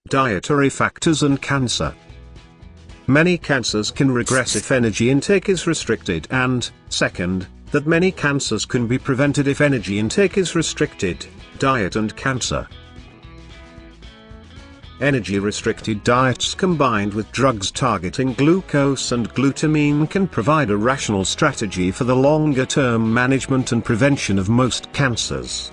Dietary factors and cancer. Many cancers can regress if energy intake is restricted, and, second, that many cancers can be prevented if energy intake is restricted. Diet and cancer. Energy-restricted diets combined with drugs targeting glucose and glutamine can provide a rational strategy for the longer-term management and prevention of most cancers.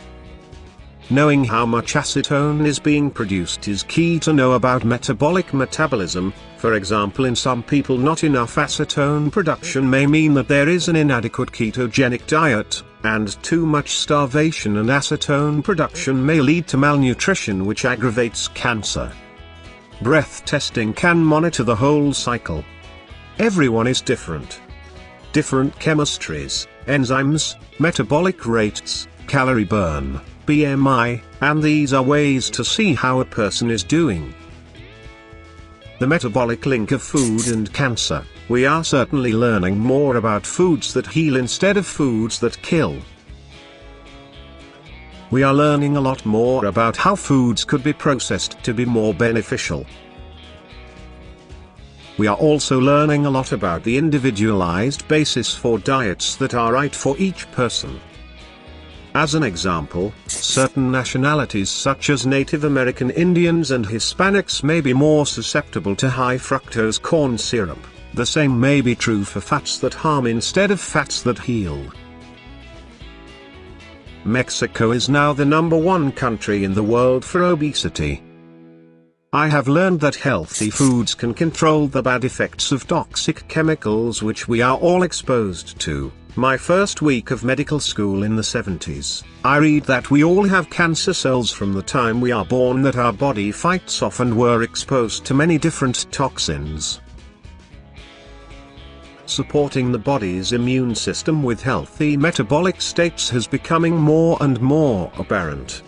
Knowing how much acetone is being produced is key to know about metabolic metabolism. For example, in some people not enough acetone production may mean that there is an inadequate ketogenic diet, and too much starvation and acetone production may lead to malnutrition, which aggravates cancer. Breath testing can monitor the whole cycle. Everyone is different. Different chemistries, enzymes, metabolic rates, calorie burn, BMI, and these are ways to see how a person is doing. The metabolic link of food and cancer. We are certainly learning more about foods that heal instead of foods that kill. We are learning a lot more about how foods could be processed to be more beneficial. We are also learning a lot about the individualized basis for diets that are right for each person. As an example, certain nationalities such as Native American Indians and Hispanics may be more susceptible to high fructose corn syrup. The same may be true for fats that harm instead of fats that heal. Mexico is now the #1 country in the world for obesity. I have learned that healthy foods can control the bad effects of toxic chemicals which we are all exposed to. My first week of medical school in the 70s, I read that we all have cancer cells from the time we are born that our body fights off and were exposed to many different toxins. Supporting the body's immune system with healthy metabolic states is becoming more and more apparent.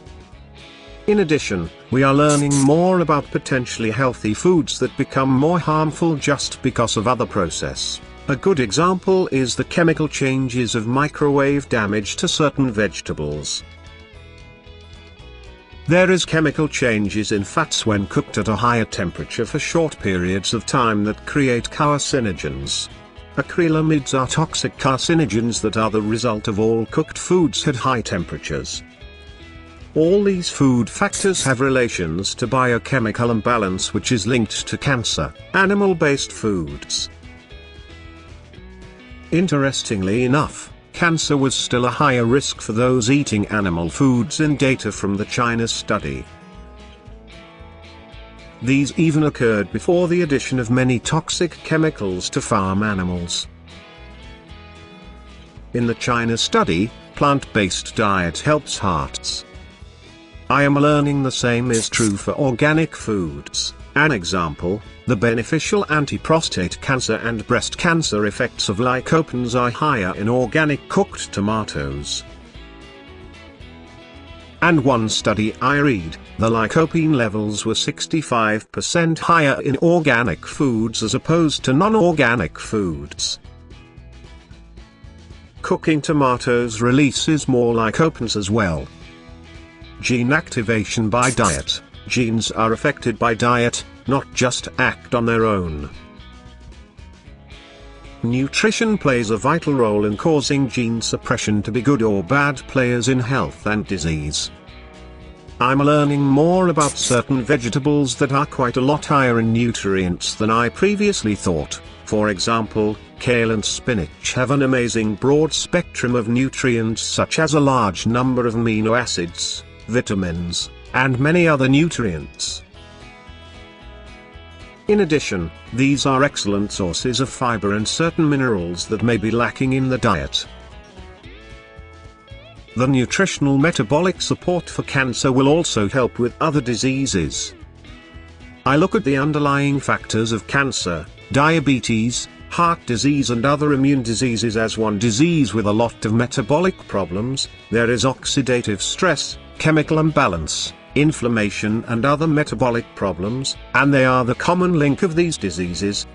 In addition, we are learning more about potentially healthy foods that become more harmful just because of other process. A good example is the chemical changes of microwave damage to certain vegetables. There is chemical changes in fats when cooked at a higher temperature for short periods of time that create carcinogens. Acrylamides are toxic carcinogens that are the result of all cooked foods at high temperatures. All these food factors have relations to biochemical imbalance, which is linked to cancer. Animal-based foods. Interestingly enough, cancer was still a higher risk for those eating animal foods in data from the China study. These even occurred before the addition of many toxic chemicals to farm animals. In the China study, plant-based diet helps hearts. I am learning the same is true for organic foods. An example, the beneficial anti-prostate cancer and breast cancer effects of lycopenes are higher in organic cooked tomatoes. And one study I read, the lycopene levels were 65% higher in organic foods as opposed to non-organic foods. Cooking tomatoes releases more lycopenes as well. Gene activation by diet. Genes are affected by diet, not just act on their own. Nutrition plays a vital role in causing gene suppression to be good or bad players in health and disease. I'm learning more about certain vegetables that are quite a lot higher in nutrients than I previously thought. For example, kale and spinach have an amazing broad spectrum of nutrients such as a large number of amino acids, vitamins, and many other nutrients. In addition, these are excellent sources of fiber and certain minerals that may be lacking in the diet. The nutritional metabolic support for cancer will also help with other diseases. I look at the underlying factors of cancer, diabetes, heart disease and other immune diseases as one disease with a lot of metabolic problems. There is oxidative stress, chemical imbalance, inflammation and other metabolic problems, and they are the common link of these diseases.